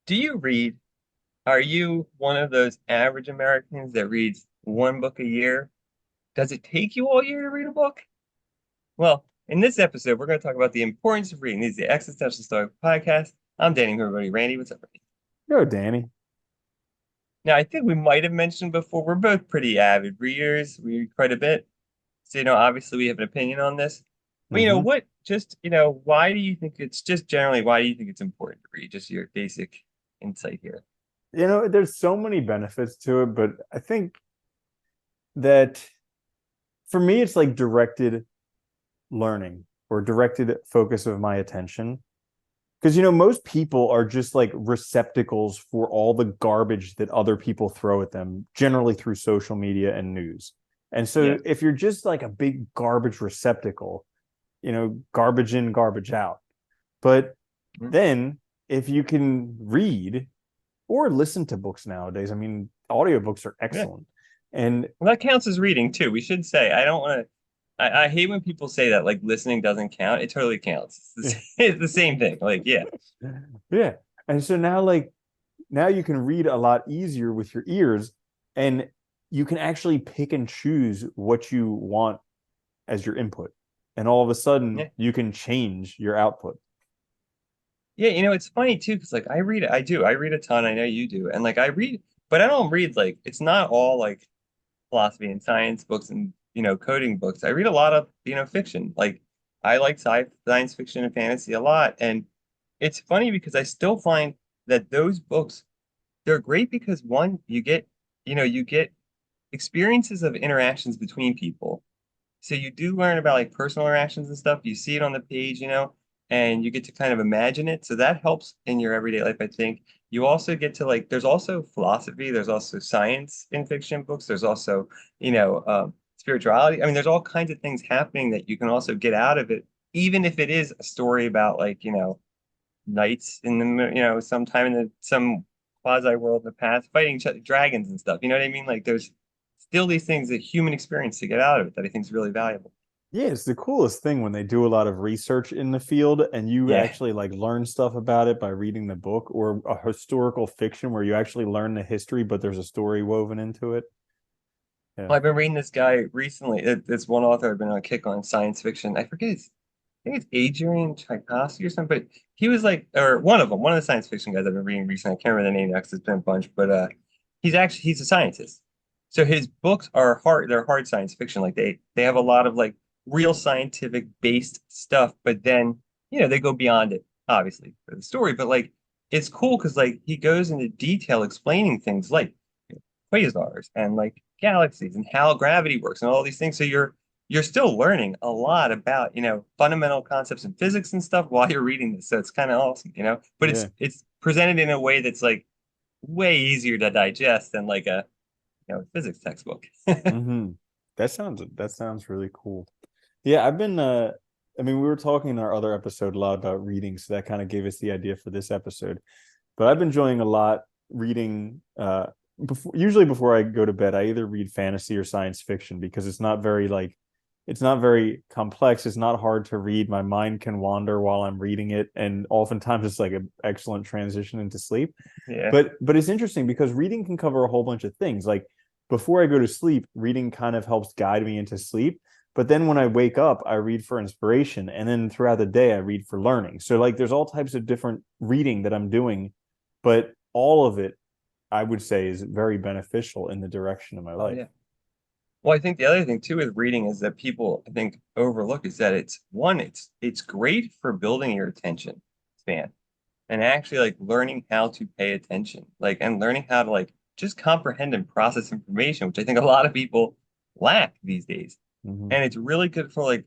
Do you read? Are you one of those average Americans that reads one book a year? Does it take you all year to read a book? Well, in this episode, we're going to talk about the importance of reading. This is the Existential Stoic podcast. I'm dating everybody. Randy, what's up, Randy? Yo, Danny. Now, I think we might have mentioned before, we're both pretty avid readers. We read quite a bit. So, obviously we have an opinion on this. But, hmm why do you think it's just generally, why do you think it's important to read? Just your basic insight here. There's so many benefits to it, but I think that for me, it's like directed learning or directed focus of my attention. Because, most people are just like receptacles for all the garbage that other people throw at them, generally through social media and news. And Yeah. so if you're just like a big garbage receptacle, garbage in, garbage out. But Mhm. then if you can read or listen to books nowadays. I mean, audiobooks are Yeah. excellent. And Well, that counts as reading too. We should say, I don't want to, I hate when people say that, like listening doesn't count. It totally counts. It's the same thing. Like, yeah. yeah. And so now you can read a lot easier with your ears and you can actually pick and choose what you want as your input. And all of a sudden Yeah. you can change your output. Yeah, it's funny too, because like I read a ton. I know you do. And like I read, but I don't read like it's not all like philosophy and science books and coding books. I read a lot of fiction. Like I like science fiction and fantasy a lot, and it's funny because I still find that those books they're great because one you get experiences of interactions between people. So you do learn about like personal interactions and stuff. You see it on the page, and you get to kind of imagine it. So that helps in your everyday life, I think. You also get to like, there's also philosophy, there's also science in fiction books, there's also, spirituality. I mean, there's all kinds of things happening that you can also get out of it, even if it is a story about like, knights in the, sometime in some quasi world in the past fighting dragons and stuff. You know what I mean? Like there's still these things that human experience to get out of it that I think is really valuable. Yeah, it's the coolest thing when they do a lot of research in the field and you Yeah. actually like learn stuff about it by reading the book or a historical fiction where you actually learn the history, but there's a story woven into it. Yeah. Well, I've been reading this guy recently. This one author I've been on a kick on science fiction. I forget his, I think it's Adrian Tchaikovsky or something, but he was like, or one of the science fiction guys I've been reading recently. I can't remember the name now because it's been a bunch, but he's a scientist. So his books are they're hard science fiction. Like they have a lot of like real scientific based stuff, but then, they go beyond it, obviously, for the story. But like it's cool because like he goes into detail explaining things like quasars and like galaxies and how gravity works and all these things. So you're still learning a lot about, fundamental concepts in physics and stuff while you're reading this. So it's kind of awesome. But it's Yeah. it's presented in a way that's like way easier to digest than like a, physics textbook. hmm that sounds really cool. Yeah, I've been I mean, we were talking in our other episode a lot about reading, so that kind of gave us the idea for this episode. But I've been enjoying a lot reading usually before I go to bed, I either read fantasy or science fiction because it's not very complex, it's not hard to read. My mind can wander while I'm reading it, and oftentimes it's like an excellent transition into sleep. Yeah. But it's interesting because reading can cover a whole bunch of things. Like before I go to sleep, reading kind of helps guide me into sleep. But then when I wake up, I read for inspiration. And then throughout the day, I read for learning. So like there's all types of different reading that I'm doing, but all of it, I would say, is very beneficial in the direction of my Oh life. yeah. Well, I think the other thing too with reading is that people I think overlook is that it's great for building your attention span and actually like learning how to pay attention, like and learning how to like just comprehend and process information, which I think a lot of people lack these days. Mm-hmm. And it's really good for like,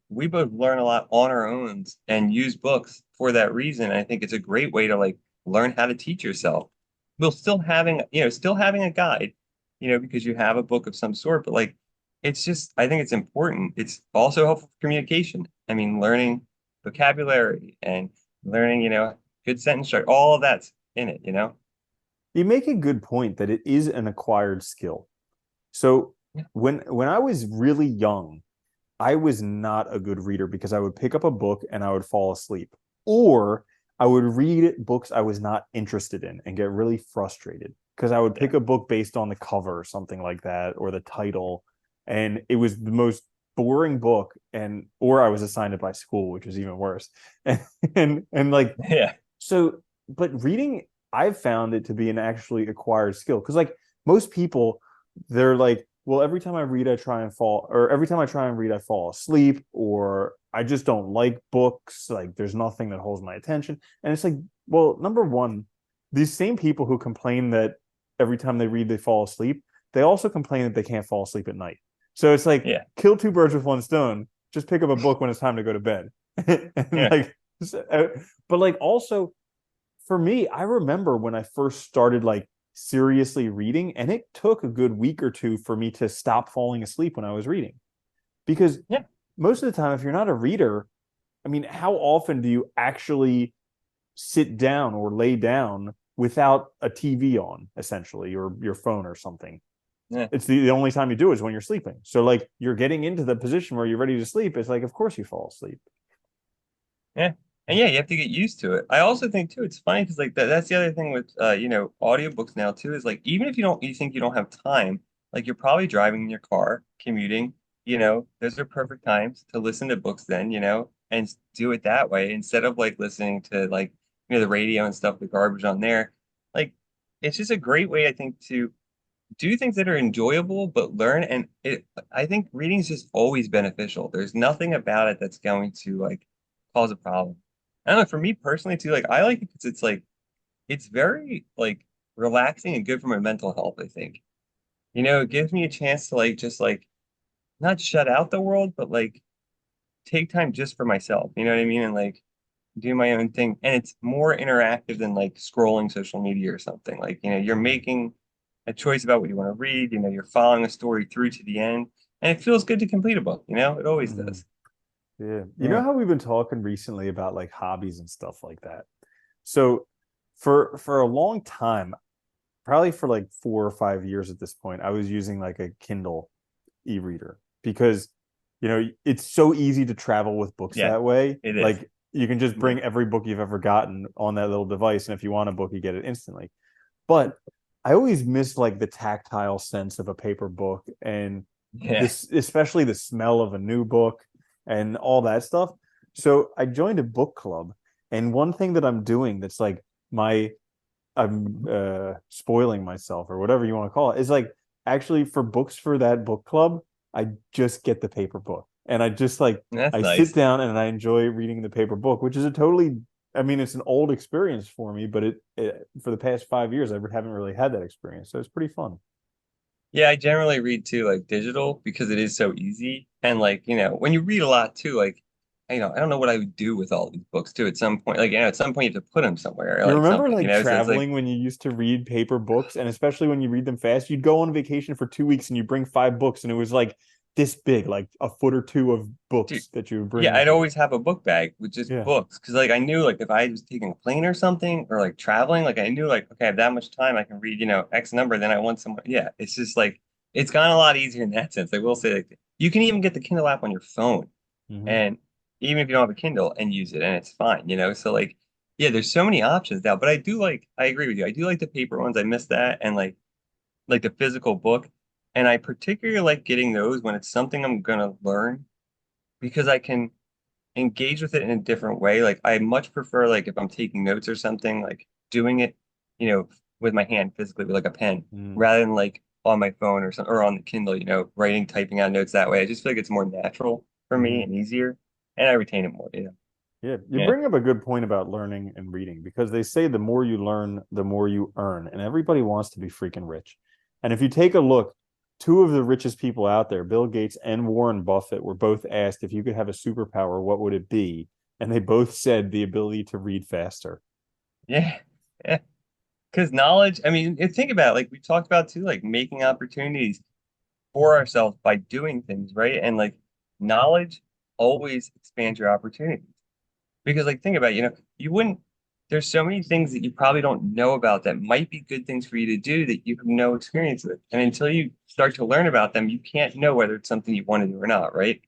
we both learn a lot on our own and use books for that reason. I think it's a great way to like learn how to teach yourself. While still having a guide, because you have a book of some sort, but like it's just I think it's important. It's also helpful for communication. I mean, learning vocabulary and learning, good sentence structure, all of that's in it. You make a good point that it is an acquired skill. So Yeah. when I was really young, I was not a good reader because I would pick up a book and I would fall asleep. Or I would read books I was not interested in and get really frustrated because I would Yeah. pick a book based on the cover or something like that or the title, and it was the most boring book, and or I was assigned it by school, which was even worse. And like Yeah. so, but reading, I've found it to be an actually acquired skill because like most people, they're like, well, every time I read, I try and fall, or every time I try and read, I fall asleep, or I just don't like books. Like, there's nothing that holds my attention. And it's like, well, number one, these same people who complain that every time they read, they fall asleep, they also complain that they can't fall asleep at night. So it's like, Yeah. kill two birds with one stone. Just pick up a book when it's time to go to bed. And Yeah. like, but like also for me, I remember when I first started like seriously reading, and it took a good week or two for me to stop falling asleep when I was reading. Because Yeah. most of the time, if you're not a reader, I mean, how often do you actually sit down or lay down without a TV on, essentially, or your phone or something? Yeah. It's the only time you do is when you're sleeping. So, like, you're getting into the position where you're ready to sleep. It's like, of course, you fall asleep. Yeah. And yeah, you have to get used to it. I also think too, it's funny because like that's the other thing with audiobooks now too, is like even if you think you don't have time, like you're probably driving in your car, commuting, those are perfect times to listen to books then, and do it that way instead of like listening to like, the radio and stuff, the garbage on there. Like it's just a great way, I think, to do things that are enjoyable but learn. And I think reading is just always beneficial. There's nothing about it that's going to like cause a problem. I don't know, for me personally too, like I like it because it's like it's very like relaxing and good for my mental health, I think. It gives me a chance to like just like not shut out the world, but like take time just for myself. You know what I mean? And like do my own thing. And it's more interactive than like scrolling social media or something. Like, you're making a choice about what you want to read, you're following a story through to the end. And it feels good to complete a book, it always Mm-hmm. does. Yeah. You know Yeah. how we've been talking recently about like hobbies and stuff like that. So for a long time, probably for like 4 or 5 years at this point, I was using like a Kindle e-reader because it's so easy to travel with books Yeah, that way. it is. Like you can just Yeah. bring every book you've ever gotten on that little device, and if you want a book, you get it instantly. But I always miss like the tactile sense of a paper book and Yeah. this, especially the smell of a new book and all that stuff. So I joined a book club, and one thing that I'm doing that's like my I'm spoiling myself or whatever you want to call it is like actually for books for that book club, I just get the paper book and I just like That's I sit nice. down and I enjoy reading the paper book, which is a totally, I mean, it's an old experience for me, but it for the past 5 years I haven't really had that experience, so it's pretty fun. Yeah, I generally read too, like digital because it is so easy. And like, when you read a lot too, like, I don't know what I would do with all these books too at some point. Like, at some point you have to put them somewhere or You like remember something, like So it's like, traveling when you used to read paper books, and especially when you read them fast, you'd go on vacation for 2 weeks and you bring 5 books, and it was like this big, like a foot or two of dude, books that you would bring yeah, with I'd you. always have a book bag with just Yeah. books because like I knew like if I was taking a plane or something or like traveling, like I knew like okay, I have that much time I can read, X number, then I want someone. Yeah, it's just like it's gotten a lot easier in that sense. I will say like you can even get the Kindle app on your phone Hmm. and even if you don't have a Kindle and use it and it's fine, So like yeah, there's so many options now, but I agree with you. I do like the paper ones. I miss that and like the physical book. And I particularly like getting those when it's something I'm gonna learn because I can engage with it in a different way. Like I much prefer like if I'm taking notes or something, like doing it, with my hand physically with like a pen Mm. rather than like on my phone or something or on the Kindle, writing, typing out notes that way. I just feel like it's more natural for me Hmm. and easier and I retain it more. Yeah, you Yeah. bring up a good point about learning and reading because they say the more you learn, the more you earn, and everybody wants to be freaking rich. And if you take a look, two of the richest people out there, Bill Gates and Warren Buffett, were both asked if you could have a superpower, what would it be? And they both said the ability to read faster. Yeah. Yeah. Because knowledge, I mean, think about it, like we talked about too, like making opportunities for ourselves by doing things, right? And like knowledge always expands your opportunities. Because like think about it, you wouldn't there's so many things that you probably don't know about that might be good things for you to do that you have no experience with. And until you start to learn about them, you can't know whether it's something you want to do or not, right?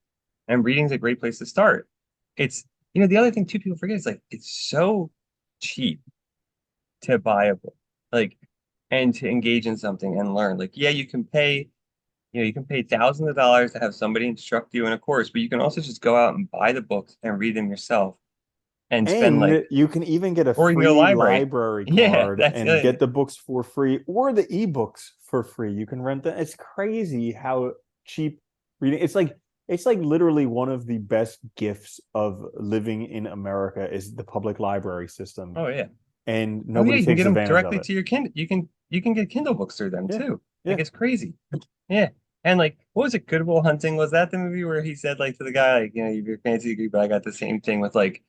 And reading's a great place to start. It's the other thing too people forget is like it's so cheap to buy a book, like, and to engage in something and learn. Like, yeah, you can pay thousands of dollars to have somebody instruct you in a course, but you can also just go out and buy the books and read them yourself and spend And like, you can even get a or you can go to the free library. library Yeah, card that's and good. get the books for free or the ebooks for free. You can rent them. It's crazy how cheap reading. It's like literally one of the best gifts of living in America is the public library system, Oh yeah. and Oh yeah, nobody you can takes get them advantage of directly it. to your Kindle. You can get Kindle books through them Yeah. too. Like Yeah. it's crazy. Yeah. And like what was it, Good Will Hunting? Was that the movie where he said like to the guy, like, you're fancy degree, but I got the same thing with like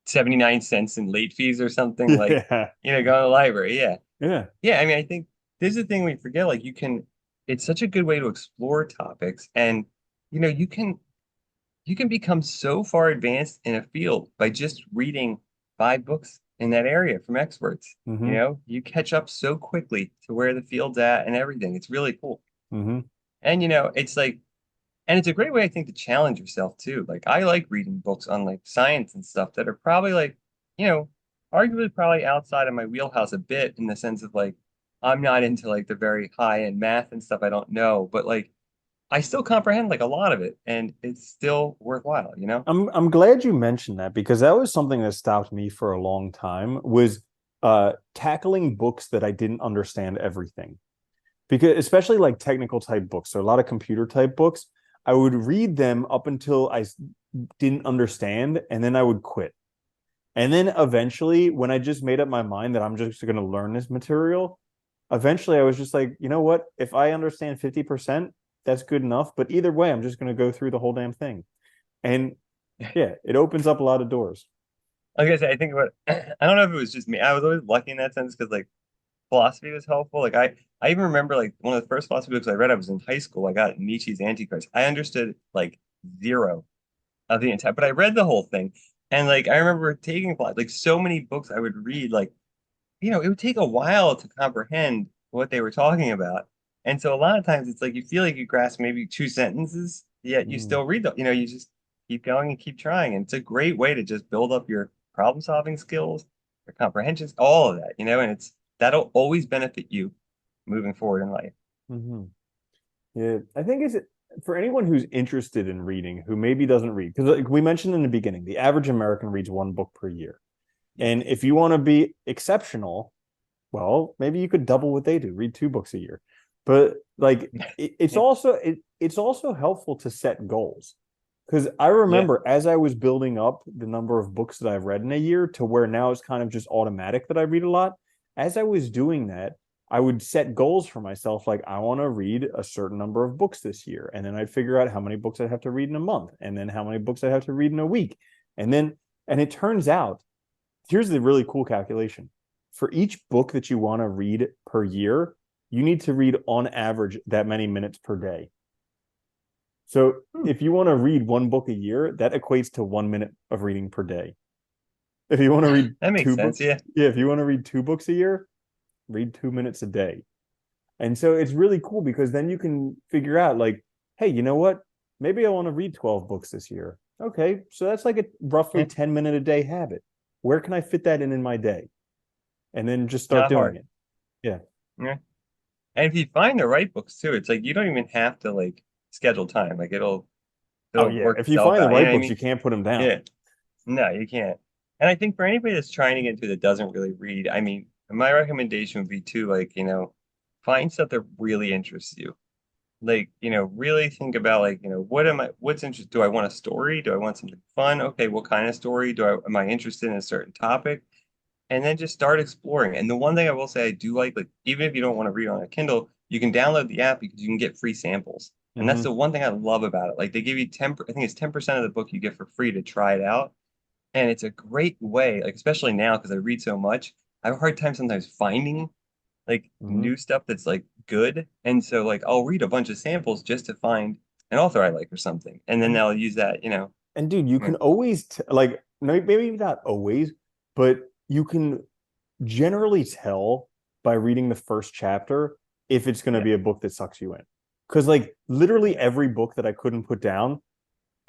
79 cents in late fees or something, like, Yeah. go to the library. Yeah. Yeah. Yeah. I mean, I think this is the thing we forget. Like it's such a good way to explore topics. And you know, you can become so far advanced in a field by just reading 5 books in that area from experts. You Mm-hmm. know, you catch up so quickly to where the field's at and everything. It's really cool. Mm-hmm. And it's like, and it's a great way, I think, to challenge yourself too. Like I like reading books on like science and stuff that are probably like, you know, arguably probably outside of my wheelhouse a bit in the sense of like I'm not into like the very high end math and stuff I don't know, but like I still comprehend like a lot of it and it's still worthwhile, you know? I'm glad you mentioned that because that was something that stopped me for a long time was tackling books that I didn't understand everything. Because especially like technical type books, so a lot of computer type books, I would read them up until I didn't understand and then I would quit. And then eventually when I just made up my mind that I'm just going to learn this material, eventually I was just like, you know what? If I understand 50%, that's good enough, but either way I'm just going to go through the whole damn thing. And yeah, it opens up a lot of doors. Like I said, I think about I don't know if it was just me. I was always lucky in that sense because like philosophy was helpful. Like I even remember like one of the first philosophy books I read, I was in high school. I got Nietzsche's Antichrist. I understood like zero of the entire, but I read the whole thing. And like I remember taking like so many books I would read, like, it would take a while to comprehend what they were talking about. And so a lot of times it's like you feel like you grasp maybe 2 sentences, yet you Mm, still read them. You just keep going and keep trying. And it's a great way to just build up your problem solving skills, your comprehensions, all of that, and that'll always benefit you moving forward in life. mm-hmm. Yeah, I think it's for anyone who's interested in reading who maybe doesn't read, because like we mentioned in the beginning, the average American reads one book per year. Yeah. And if you want to be exceptional, well, maybe you could double what they do, read 2 books a year. But like Yeah. it's also helpful to set goals. Because I Yeah. remember as I was building up the number of books that I've read in a year to where now it's kind of just automatic that I read a lot. As I was doing that, I would set goals for myself, like I want to read a certain number of books this year. And then I'd figure out how many books I'd have to read in a month, and then how many books I'd have to read in a week. And it turns out, here's the really cool calculation. For each book that you want to read per year, you need to read on average that many minutes per day. So Hmm. if you want to read one book a year, that equates to 1 minute of reading per day. If you want to read That makes two sense. books, Yeah. yeah, if you want to read 2 books a year, read 2 minutes a day. And so it's really cool because then you can figure out, like, hey, you know what? Maybe I want to read 12 books this year. Okay, so that's like a roughly Yeah. 10-minute a day habit. Where can I fit that in my day? And then just start Not doing hard. it. Yeah. Yeah. And if you find the right books too, it's like you don't even have to like schedule time. Like Oh it'll yeah. work If you itself find the out. You right know what I books, mean? you can't put them down. Yeah. No, you can't. And I think for anybody that's trying to get into that doesn't really read, I mean, my recommendation would be to like, find stuff that really interests you. Like, really think about like, what's interest, do I want a story? Do I want something fun? Okay, what kind of story am I interested in a certain topic? And then just start exploring. And the one thing I will say I do like even if you don't want to read on a Kindle, you can download the app because you can get free samples. And that's Mm-hmm. the one thing I love about it. Like they give you 10, I think it's 10% of the book you get for free to try it out. And it's a great way, like especially now because I read so much, I have a hard time sometimes finding like Mm-hmm. new stuff that's like good. And so like I'll read a bunch of samples just to find an author I like or something. And then And I'll use that, and dude, you yeah, can always like no, maybe not always, but you can generally tell by reading the first chapter if it's going to yeah, be a book that sucks you in. Because like literally yeah. every book that I couldn't put down,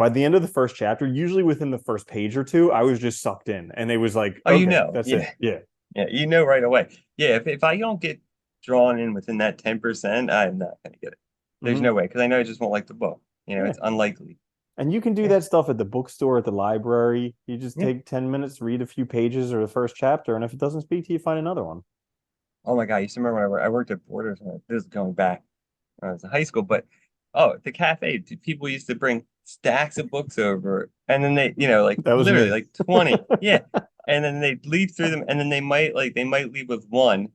by the end of the first chapter, usually within the first page or two, I was just sucked in, and it was like, Oh, okay, that's yeah, it. Yeah. yeah, right away. Yeah, if I don't get drawn in within that 10%, I'm not gonna get it. There's Hmm. no way because I know I just won't like the book. Yeah. It's unlikely. And you can do Yeah, that stuff at the bookstore, at the library. You just yeah. take 10 minutes, read a few pages or the first chapter, and if it doesn't speak to you, find another one. Oh my God, I used to remember when I worked at Borders. This is going back when I was in high school, but oh, the cafe, people used to bring stacks of books over, and then they, like That was literally me. like 20, yeah, and then they'd leaf through them, and then they might leave with one,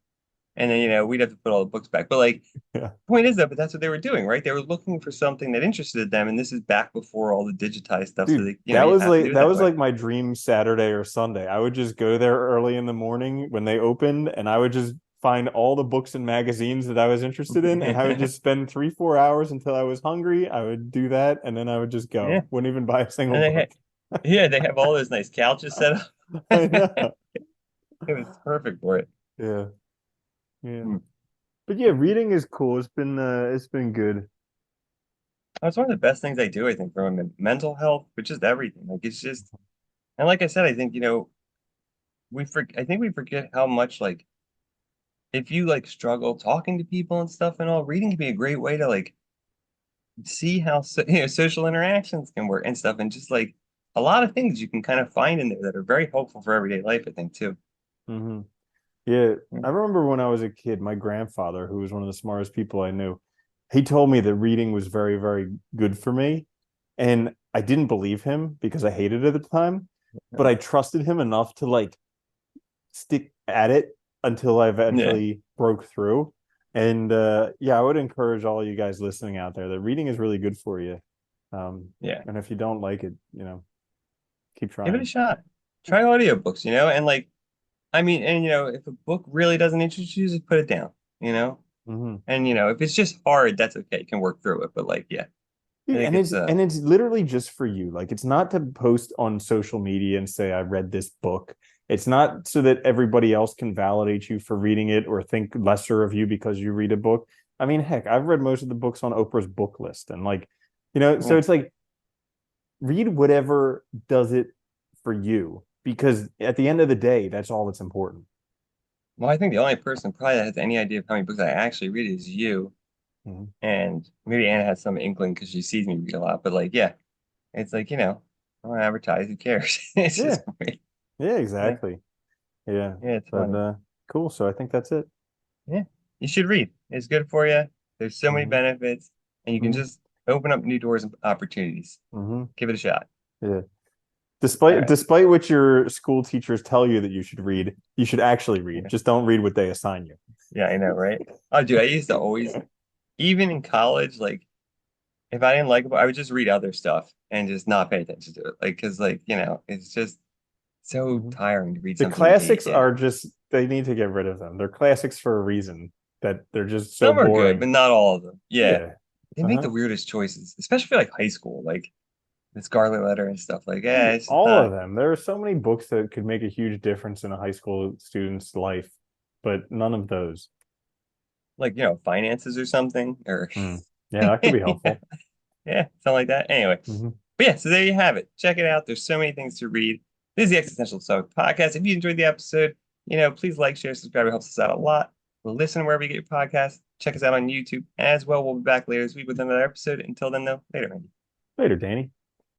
and then we'd have to put all the books back. But like, Yeah. point is though, but that's what they were doing, right? They were looking for something that interested them, and this is back before all the digitized stuff, so Dude, they, you have to do it that that was way. like my dream Saturday or Sunday. I would just go there early in the morning when they opened, and I would just find all the books and magazines that I was interested in, and I would just spend 3, 4 hours until I was hungry. I would do that, and then I would just Yeah, go. Wouldn't even buy a single and book. they have all those nice couches set up. I know. It was perfect for it. Yeah, yeah. Hmm. But yeah, reading is cool. It's been good. It's one of the best things I do, I think, for my mental health, but just everything. Like it's just, and like I said, I think, I think we forget how much like if you like struggle talking to people and stuff and all, reading can be a great way to like see how social interactions can work and stuff, and just like a lot of things you can kind of find in there that are very helpful for everyday life, I think, too. Hmm. Yeah, Mm. I remember when I was a kid, my grandfather, who was one of the smartest people I knew, he told me that reading was very, very good for me. And I didn't believe him because I hated it at the time, but I trusted him enough to like stick at it until I Yeah, eventually broke through. And yeah, I would encourage all you guys listening out there that reading is really good for you. yeah. And if you don't like it, keep Give it a trying. shot. Try audiobooks, and like I mean, and if a book really doesn't interest you, just put it down, you know? Hmm. And if it's just hard, that's okay. You can work through it. But like, yeah, I Dude, think it's and it's literally just for you. Like it's not to post on social media and say I read this book. It's not so that everybody else can validate you for reading it or think lesser of you because you read a book. I mean, heck, I've read most of the books on Oprah's book list and like, so yeah. it's like read whatever does it for you because at the end of the day, that's all that's important. Well, I think the only person probably that has any idea of how many books I actually read is you. Mhm. And maybe Anna has some inkling because she sees me read a lot. But like, yeah, it's like, I don't advertise. Who cares? It's Yeah, just me. yeah, Yeah, exactly. Yeah. yeah, it's But funny. cool. So I think that's it. Yeah, you should read. It's good for you. There's so many Hmm. benefits, and you can Hmm. just open up new doors and opportunities. Hmm. Give it a shot. Yeah. All right. Despite what your school teachers tell you that you should read, you should actually read. Yeah, Just don't read what they assign you. yeah, I know, right? Oh, dude, I used to always, even in college, like if I didn't like a book, I would just read other stuff and just not pay attention to it. Like, because like, it's just so Mhm. tiring to read The something you hate. classics Yeah. are just they need to get rid of them. They're classics for a reason that they're just so Some are good, boring. but not all of them. Yeah. Yeah. They make Uh-huh. the weirdest choices, especially for like high school, like the Scarlet Letter and stuff. Like, yeah, Dude, it's just all of not them. There are so many books that could make a huge difference in a high school student's life, but none of those. like, finances or something, or Hmm. Yeah, that could be helpful. yeah, something like that. Anyway, Hmm. but yeah, so there you have it. Check it out. There's so many things to read. This is the Existential Stoic podcast. If you enjoyed the episode, please like, share, subscribe. It helps us out a lot. Listen wherever you get your podcast. Check us out on YouTube as well. We'll be back later this week with another episode. Until then, though, later, Randy. Later, Danny.